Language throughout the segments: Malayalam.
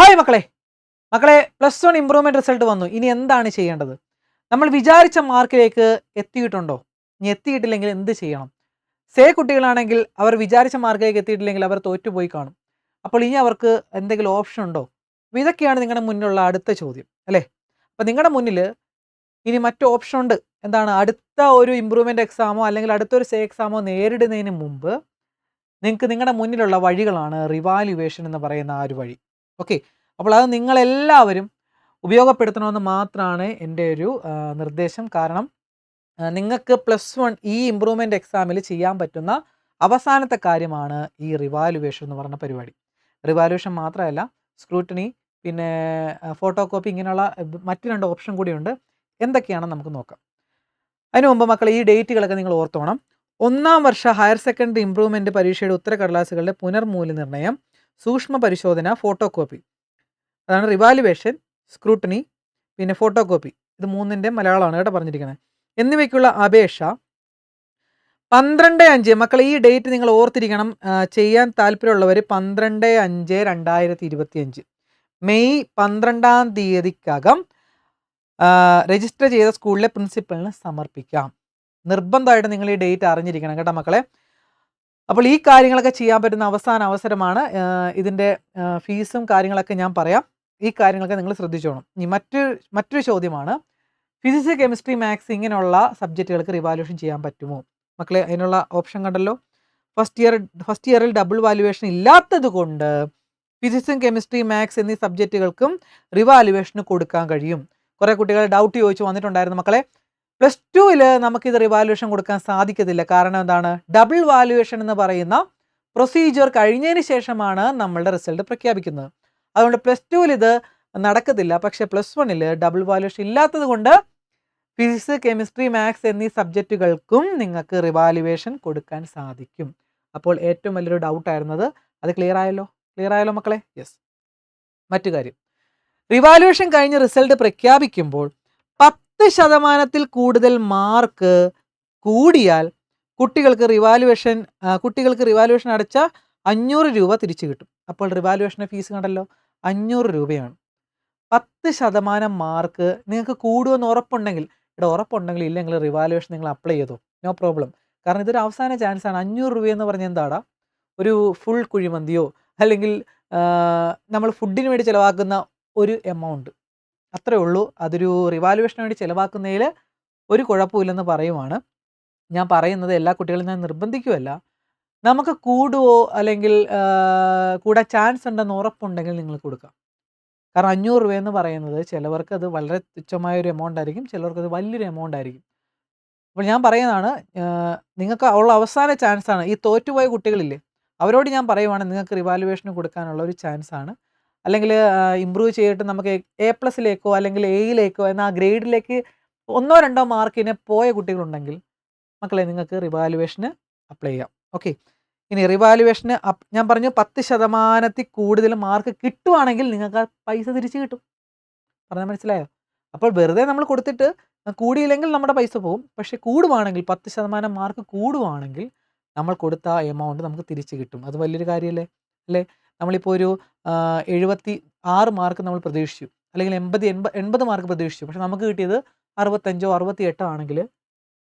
ഹായ് മക്കളെ മക്കളെ +1 ഇംപ്രൂവ്മെന്റ് റിസൾട്ട് വന്നു. ഇനി എന്താണ് ചെയ്യേണ്ടത്? നമ്മൾ വിചാരിച്ച മാർക്കിലേക്ക് എത്തിയിട്ടുണ്ടോ? ഇനി എത്തിയിട്ടില്ലെങ്കിൽ എന്ത് ചെയ്യണം? കുട്ടികളാണെങ്കിൽ അവർ വിചാരിച്ച മാർക്കിലേക്ക് എത്തിയിട്ടില്ലെങ്കിൽ അവർ തോറ്റുപോയി കാണും. അപ്പോൾ ഇനി അവർക്ക് എന്തെങ്കിലും ഓപ്ഷൻ ഉണ്ടോ? അപ്പോൾ ഇതൊക്കെയാണ് നിങ്ങളുടെ മുന്നിലുള്ള അടുത്ത ചോദ്യം അല്ലേ? അപ്പോൾ നിങ്ങളുടെ മുന്നിൽ ഇനി മറ്റു ഓപ്ഷൻ ഉണ്ട്. എന്താണ്? അടുത്ത ഒരു ഇംപ്രൂവ്മെന്റ് എക്സാമോ അല്ലെങ്കിൽ അടുത്തൊരു എക്സാമോ നേരിടുന്നതിന് മുമ്പ് നിങ്ങൾക്ക് നിങ്ങളുടെ മുന്നിലുള്ള വഴികളാണ് റിവാലുവേഷൻ എന്ന് പറയുന്ന ആ ഒരു വഴി. ഓക്കെ, അപ്പോൾ അത് നിങ്ങളെല്ലാവരും ഉപയോഗപ്പെടുത്തണമെന്ന് മാത്രമാണ് എൻ്റെ ഒരു നിർദ്ദേശം. കാരണം നിങ്ങൾക്ക് +1 ഈ ഇംപ്രൂവ്മെൻ്റ് എക്സാമിൽ ചെയ്യാൻ പറ്റുന്ന അവസാനത്തെ കാര്യമാണ് ഈ റിവാലുവേഷൻ എന്ന് പറയുന്ന പരിപാടി. റിവാലുവേഷൻ മാത്രമല്ല, സ്ക്രൂട്ടണി, പിന്നെ ഫോട്ടോ കോപ്പി, ഇങ്ങനെയുള്ള മറ്റ് 2 ഓപ്ഷൻ കൂടിയുണ്ട്. എന്തൊക്കെയാണെന്ന് നമുക്ക് നോക്കാം. അതിന് മുമ്പ് മക്കളെ ഈ ഡേറ്റുകളൊക്കെ നിങ്ങൾ ഓർത്തോണം. 1ാം വർഷ ഹയർ സെക്കൻഡറി ഇംപ്രൂവ്മെൻറ്റ് പരീക്ഷയുടെ ഉത്തരക്കടലാസുകളുടെ പുനർമൂല്യനിർണ്ണയം, സൂക്ഷ്മ പരിശോധന, ഫോട്ടോ കോപ്പി. അതാണ് റിവാലുവേഷൻ, സ്ക്രൂട്ടണി, പിന്നെ ഫോട്ടോ കോപ്പി. ഇത് 3ൻ്റെ മലയാളമാണ് കേട്ടോ പറഞ്ഞിരിക്കുന്നത്. എന്നിവയ്ക്കുള്ള അപേക്ഷ 12/5. മക്കളെ ഈ ഡേറ്റ് നിങ്ങൾ ഓർത്തിരിക്കണം. ചെയ്യാൻ താല്പര്യമുള്ളവർ 12/5/2025 മെയ് 12-ാം തീയതിക്കകം രജിസ്റ്റർ ചെയ്ത സ്കൂളിലെ പ്രിൻസിപ്പലിന് സമർപ്പിക്കാം. നിർബന്ധമായിട്ട് നിങ്ങൾ ഈ ഡേറ്റ് അറിഞ്ഞിരിക്കണം കേട്ടോ മക്കളെ. അപ്പോൾ ഈ കാര്യങ്ങളൊക്കെ ചെയ്യാൻ പറ്റുന്ന അവസാന അവസരമാണ്. ഇതിൻ്റെ ഫീസും കാര്യങ്ങളൊക്കെ ഞാൻ പറയാം. ഈ കാര്യങ്ങളൊക്കെ നിങ്ങൾ ശ്രദ്ധിച്ചോണം. ഇനി മറ്റൊരു ചോദ്യമാണ്, ഫിസിക്സ്, കെമിസ്ട്രി, മാത്സ് ഇങ്ങനെയുള്ള സബ്ജക്റ്റുകൾക്ക് റിവാലുവേഷൻ ചെയ്യാൻ പറ്റുമോ? മക്കളെ അതിനുള്ള ഓപ്ഷൻ കണ്ടല്ലോ. ഫസ്റ്റ് ഇയറിൽ ഡബിൾ വാല്യുവേഷൻ ഇല്ലാത്തത് കൊണ്ട് ഫിസിക്സും കെമിസ്ട്രി, മാത്സ് എന്നീ സബ്ജക്റ്റുകൾക്കും റിവാലുവേഷന് കൊടുക്കാൻ കഴിയും. കുറേ കുട്ടികൾ ഡൗട്ട് ചോദിച്ചു വന്നിട്ടുണ്ടായിരുന്നു മക്കളെ. +2ൽ നമുക്കിത് റിവാലുവേഷൻ കൊടുക്കാൻ സാധിക്കത്തില്ല. കാരണം എന്താണ്? ഡബിൾ വാല്യുവേഷൻ എന്ന് പറയുന്ന പ്രൊസീജിയർ കഴിഞ്ഞതിന് ശേഷമാണ് നമ്മളുടെ റിസൾട്ട് പ്രഖ്യാപിക്കുന്നത്. അതുകൊണ്ട് +2ൽ ഇത് നടക്കത്തില്ല. പക്ഷേ +1ൽ ഡബിൾ വാല്യുവേഷൻ ഇല്ലാത്തത് കൊണ്ട് ഫിസിക്സ്, കെമിസ്ട്രി, മാത്സ് എന്നീ സബ്ജക്റ്റുകൾക്കും നിങ്ങൾക്ക് റിവാലുവേഷൻ കൊടുക്കാൻ സാധിക്കും. അപ്പോൾ ഏറ്റവും വലിയൊരു ഡൗട്ടായിരുന്നത് അത് ക്ലിയർ ആയല്ലോ മക്കളെ? യെസ്. മറ്റു കാര്യം, റിവാലുവേഷൻ കഴിഞ്ഞ് റിസൾട്ട് പ്രഖ്യാപിക്കുമ്പോൾ 10% കൂടുതൽ മാർക്ക് കൂടിയാൽ കുട്ടികൾക്ക് റിവാലുവേഷൻ അടച്ച 500 രൂപ തിരിച്ചു കിട്ടും. അപ്പോൾ റിവാലുവേഷൻ്റെ ഫീസ് കണ്ടല്ലോ, 500 രൂപയാണ്. 10% മാർക്ക് നിങ്ങൾക്ക് കൂടുമെന്ന് ഉറപ്പുണ്ടെങ്കിൽ, ഇല്ലെങ്കിൽ റിവാലുവേഷൻ നിങ്ങൾ അപ്ലൈ ചെയ്തോ, നോ പ്രോബ്ലം. കാരണം ഇതൊരു അവസാന ചാൻസാണ്. 500 രൂപയെന്ന് പറഞ്ഞാൽ എന്താടാ? ഒരു ഫുൾ കുഴിമന്തിയോ അല്ലെങ്കിൽ നമ്മൾ ഫുഡിന് വേണ്ടി ചിലവാക്കുന്ന ഒരു എമൗണ്ട്, അത്രേ ഉള്ളൂ. അതൊരു റിവാലുവേഷന് വേണ്ടി ചിലവാക്കുന്നതിൽ ഒരു കുഴപ്പമില്ലെന്ന് പറയുവാണ്. ഞാൻ പറയുന്നത് എല്ലാ കുട്ടികളും ഞാൻ നിർബന്ധിക്കുമല്ല. നമുക്ക് കൂടുവോ അല്ലെങ്കിൽ കൂടാൻ ചാൻസ് ഉണ്ടെന്ന് ഉറപ്പുണ്ടെങ്കിൽ നിങ്ങൾ കൊടുക്കാം. കാരണം 500 രൂപയെന്ന് പറയുന്നത് ചിലവർക്ക് അത് വളരെ തുച്ഛമായൊരു എമൗണ്ട് ആയിരിക്കും, ചിലവർക്ക് അത് വലിയൊരു എമൗണ്ട് ആയിരിക്കും. അപ്പോൾ ഞാൻ പറയുന്നതാണ്, നിങ്ങൾക്ക് ഉള്ള അവസാന ചാൻസാണ്. ഈ തോറ്റുപോയ കുട്ടികളില്ലേ, അവരോട് ഞാൻ പറയുവാണ്, നിങ്ങൾക്ക് റിവാലുവേഷന് കൊടുക്കാനുള്ള ഒരു ചാൻസാണ്. അല്ലെങ്കിൽ ഇമ്പ്രൂവ് ചെയ്തിട്ട് നമുക്ക് A+ലേക്കോ അല്ലെങ്കിൽ Aയിലേക്കോ എന്ന ആ ഗ്രേഡിലേക്ക് 1-2 മാർക്കിന് പോയ കുട്ടികളുണ്ടെങ്കിൽ മക്കളെ നിങ്ങൾക്ക് റിവാലുവേഷന് അപ്ലൈ ചെയ്യാം. ഓക്കെ, ഇനി റിവാലുവേഷന് ഞാൻ പറഞ്ഞു 10% കൂടുതൽ മാർക്ക് കിട്ടുവാണെങ്കിൽ നിങ്ങൾക്ക് ആ പൈസ തിരിച്ച് കിട്ടും. പറഞ്ഞാൽ മനസ്സിലായോ? അപ്പോൾ വെറുതെ നമ്മൾ കൊടുത്തിട്ട് കൂടിയില്ലെങ്കിൽ നമ്മുടെ പൈസ പോകും. പക്ഷേ കൂടുവാണെങ്കിൽ 10% മാർക്ക് കൂടുവാണെങ്കിൽ നമ്മൾ കൊടുത്ത ആ എമൗണ്ട് നമുക്ക് തിരിച്ച് കിട്ടും. അത് വലിയൊരു കാര്യമല്ലേ അല്ലേ? നമ്മളിപ്പോൾ ഒരു 76 മാർക്ക് നമ്മൾ പ്രതീക്ഷിച്ചു, അല്ലെങ്കിൽ 80 മാർക്ക് പ്രതീക്ഷിച്ചു. പക്ഷെ നമുക്ക് കിട്ടിയത് 65 68 ആണെങ്കിൽ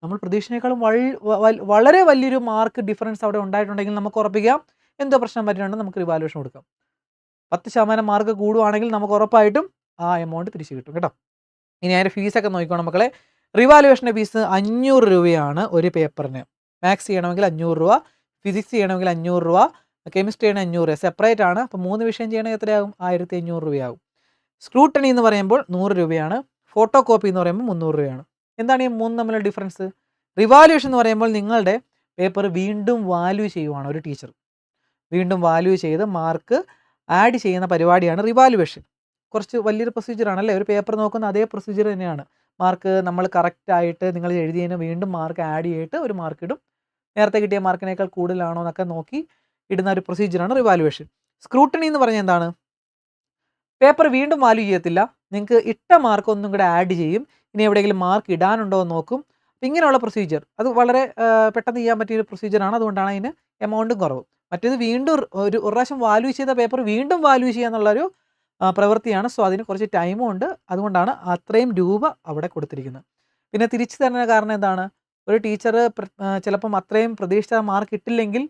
നമ്മൾ പ്രതീക്ഷയേക്കാളും വളരെ വലിയൊരു മാർക്ക് ഡിഫറൻസ് അവിടെ ഉണ്ടായിട്ടുണ്ടെങ്കിൽ നമുക്ക് ഉറപ്പിക്കാം എന്തോ പ്രശ്നം പറ്റിയിട്ടുണ്ടെങ്കിൽ നമുക്ക് റിവാലുവേഷൻ കൊടുക്കാം. 10% മാർക്ക് കൂടുവാണെങ്കിൽ നമുക്ക് ഉറപ്പായിട്ടും ആ എമൗണ്ട് തിരിച്ച് കിട്ടും കേട്ടോ. ഇനി അതിൻ്റെ ഫീസൊക്കെ നോക്കിക്കോണം മക്കളെ. റിവാലുവേഷൻ്റെ ഫീസ് 500 രൂപയാണ് ഒരു പേപ്പറിന്. മാത്സ് ചെയ്യണമെങ്കിൽ 500 രൂപ, ഫിസിക്സ് ചെയ്യണമെങ്കിൽ 500 രൂപ, കെമിസ്ട്രി ചെയ്യണമെങ്കിൽ 500 രൂപ. സെപ്പറേറ്റ് ആണ്. അപ്പോൾ 3 വിഷയം ചെയ്യണമെങ്കിൽ എത്രയാകും? 1500 രൂപയാകും. സ്ക്രൂട്ടണി എന്ന് പറയുമ്പോൾ 100 രൂപയാണ്. ഫോട്ടോ കോപ്പി എന്ന് പറയുമ്പോൾ 300 രൂപയാണ്. എന്താണ് ഈ 3 തമ്മിലുള്ള ഡിഫറൻസ്? റിവാലുവേഷൻ എന്ന് പറയുമ്പോൾ നിങ്ങളുടെ പേപ്പർ വീണ്ടും വാല്യൂ ചെയ്യുവാണ് ഒരു ടീച്ചർ. വീണ്ടും വാല്യൂ ചെയ്ത് മാർക്ക് ആഡ് ചെയ്യുന്ന പരിപാടിയാണ് റിവാലുവേഷൻ. കുറച്ച് വലിയൊരു പ്രൊസീജിയറാണല്ലേ. ഒരു പേപ്പർ നോക്കുന്ന അതേ പ്രൊസീജിയർ തന്നെയാണ്. മാർക്ക് നമ്മൾ കറക്റ്റായിട്ട് നിങ്ങൾ എഴുതിയതിന് വീണ്ടും മാർക്ക് ആഡ് ചെയ്തിട്ട് ഒരു മാർക്ക് ഇടും. നേരത്തെ കിട്ടിയ മാർക്കിനേക്കാൾ കൂടുതലാണോ എന്നൊക്കെ നോക്കി ഇടുന്ന ഒരു പ്രൊസീജിയറാണ് റിവാലുവേഷൻ. സ്ക്രൂട്ടണി എന്ന് പറഞ്ഞാൽ എന്താണ്? പേപ്പർ വീണ്ടും വാല്യൂ ചെയ്യത്തില്ല, നിങ്ങൾക്ക് ഇട്ട മാർക്ക് ഒന്നും കൂടെ ആഡ് ചെയ്യും. ഇനി എവിടെയെങ്കിലും മാർക്ക് ഇടാനുണ്ടോ എന്ന് നോക്കും. അപ്പം ഇങ്ങനെയുള്ള പ്രൊസീജിയർ അത് വളരെ പെട്ടെന്ന് ചെയ്യാൻ പറ്റിയൊരു പ്രൊസീജിയറാണ്. അതുകൊണ്ടാണ് അതിന് എമൗണ്ടും കുറവ്. മറ്റേത് വീണ്ടും ഒരു പ്രാവശ്യം വാല്യൂ ചെയ്ത പേപ്പർ വീണ്ടും വാല്യൂ ചെയ്യുക എന്നുള്ളൊരു പ്രവൃത്തിയാണ്. സോ അതിന് കുറച്ച് ടൈമും ഉണ്ട്. അതുകൊണ്ടാണ് അത്രയും രൂപ അവിടെ കൊടുത്തിരിക്കുന്നത്. പിന്നെ തിരിച്ചു തരുന്ന കാരണം എന്താണ്? ഒരു ടീച്ചർ ചിലപ്പം അത്രയും പ്രതീക്ഷിച്ച മാർക്ക് കിട്ടില്ലെങ്കിൽ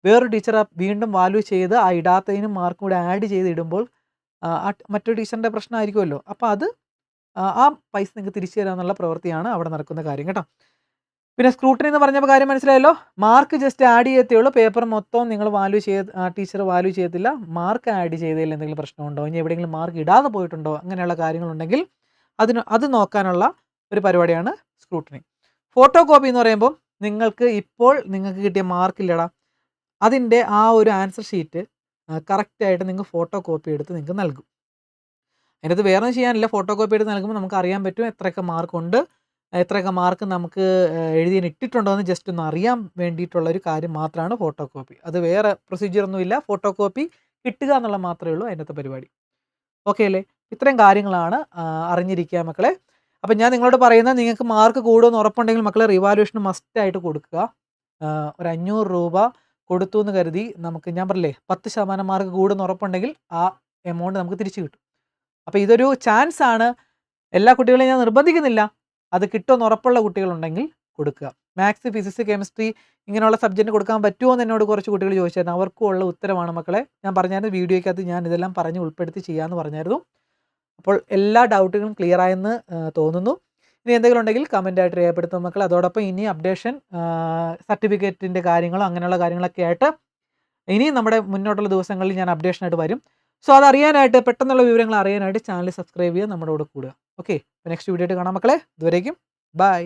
വേറൊരു ടീച്ചർ വീണ്ടും വാല്യൂ ചെയ്ത് ആ ഇടാത്തതിനും മാർക്കും കൂടെ ആഡ് ചെയ്ത് ഇടുമ്പോൾ മറ്റൊരു ടീച്ചറിൻ്റെ പ്രശ്നമായിരിക്കുമല്ലോ. അപ്പോൾ അത് ആ പൈസ നിങ്ങൾക്ക് തിരിച്ചു തരിക എന്നുള്ള പ്രവൃത്തിയാണ് അവിടെ നടക്കുന്ന കാര്യം കേട്ടോ. പിന്നെ സ്ക്രൂട്ടനി എന്ന് പറഞ്ഞപ്പോൾ കാര്യം മനസ്സിലായല്ലോ. മാർക്ക് ജസ്റ്റ് ആഡ് ചെയ്യത്തേ ഉള്ളൂ. പേപ്പർ മൊത്തം നിങ്ങൾ ടീച്ചർ വാല്യൂ ചെയ്യത്തില്ല. മാർക്ക് ആഡ് ചെയ്തതിൽ എന്തെങ്കിലും പ്രശ്നമുണ്ടോ, ഇനി എവിടെയെങ്കിലും മാർക്ക് ഇടാതെ പോയിട്ടുണ്ടോ, അങ്ങനെയുള്ള കാര്യങ്ങളുണ്ടെങ്കിൽ അത് നോക്കാനുള്ള ഒരു പരിപാടിയാണ് സ്ക്രൂട്ടനി. ഫോട്ടോ കോപ്പി എന്ന് പറയുമ്പോൾ നിങ്ങൾക്ക് കിട്ടിയ മാർക്കില്ലടാ, അതിൻ്റെ ആ ഒരു ആൻസർ ഷീറ്റ് കറക്റ്റായിട്ട് നിങ്ങൾക്ക് ഫോട്ടോ കോപ്പി എടുത്ത് നിങ്ങൾക്ക് നൽകും. അതിനകത്ത് വേറെ ഒന്നും ചെയ്യാനില്ല. ഫോട്ടോ കോപ്പി എടുത്ത് നൽകുമ്പോൾ നമുക്ക് അറിയാൻ പറ്റും എത്രയൊക്കെ മാർക്കുണ്ട്, എത്രയൊക്കെ മാർക്ക് നമുക്ക് എഴുതിയതിന് ഇട്ടിട്ടുണ്ടോ എന്ന് ജസ്റ്റ് ഒന്ന് അറിയാൻ വേണ്ടിയിട്ടുള്ളൊരു കാര്യം മാത്രമാണ് ഫോട്ടോ കോപ്പി. അത് വേറെ പ്രൊസീജിയറൊന്നുമില്ല. ഫോട്ടോ കോപ്പി കിട്ടുക എന്നുള്ള മാത്രമേ ഉള്ളൂ അതിനകത്തെ പരിപാടി. ഓക്കെ അല്ലേ? ഇത്രയും കാര്യങ്ങളാണ് അറിഞ്ഞിരിക്കുക മക്കളെ. അപ്പം ഞാൻ നിങ്ങളോട് പറയുന്നത്, നിങ്ങൾക്ക് മാർക്ക് കൂടുമെന്ന് ഉറപ്പുണ്ടെങ്കിൽ മക്കളെ റിവാലുവേഷൻ മസ്റ്റായിട്ട് കൊടുക്കുക. ഒരു 500 രൂപ കൊടുത്തു എന്ന് കരുതി ഞാൻ പറഞ്ഞില്ലേ 10% മാർക്ക് കൂടുമെന്ന് ഉറപ്പുണ്ടെങ്കിൽ ആ എമൗണ്ട് നമുക്ക് തിരിച്ചു കിട്ടും. അപ്പോൾ ഇതൊരു ചാൻസ് ആണ്. എല്ലാ കുട്ടികളെയും ഞാൻ നിർബന്ധിക്കുന്നില്ല. അത് കിട്ടുമെന്ന് ഉറപ്പുള്ള കുട്ടികളുണ്ടെങ്കിൽ കൊടുക്കുക. മാത്സ്, ഫിസിക്സ്, കെമിസ്ട്രി ഇങ്ങനെയുള്ള സബ്ജക്റ്റ് കൊടുക്കാൻ പറ്റുമോ എന്ന് എന്നോട് കുറച്ച് കുട്ടികൾ ചോദിച്ചായിരുന്നു. അവർക്കും ഉള്ള ഉത്തരമാണ് മക്കളെ. ഞാൻ പറഞ്ഞായിരുന്നു വീഡിയോയ്ക്കകത്ത് ഞാൻ ഇതെല്ലാം പറഞ്ഞ് ഉൾപ്പെടുത്തി ചെയ്യാമെന്ന് പറഞ്ഞായിരുന്നു. അപ്പോൾ എല്ലാ ഡൗട്ടുകളും ക്ലിയർ ആയെന്ന് തോന്നുന്നു. ഇനി എന്തെങ്കിലും ഉണ്ടെങ്കിൽ കമൻ്റായിട്ട് രേഖപ്പെടുത്തും മക്കൾ. അതോടൊപ്പം ഇനി അപ്ഡേഷൻ, സർട്ടിഫിക്കറ്റിൻ്റെ കാര്യങ്ങളോ അങ്ങനെയുള്ള കാര്യങ്ങളൊക്കെ ആയിട്ട് ഇനിയും നമ്മുടെ മുന്നോട്ടുള്ള ദിവസങ്ങളിൽ ഞാൻ അപ്ഡേഷനായിട്ട് വരും. സോ അതറിയാനായിട്ട്, പെട്ടെന്നുള്ള വിവരങ്ങൾ അറിയാനായിട്ട് ചാനൽ സബ്സ്ക്രൈബ് ചെയ്യുക, നമ്മുടെ കൂടെ കൂടുക. ഓക്കെ, നെക്സ്റ്റ് വീഡിയോ ആയിട്ട് കാണാം മക്കളെ. ഇതുവരേക്കും ബൈ.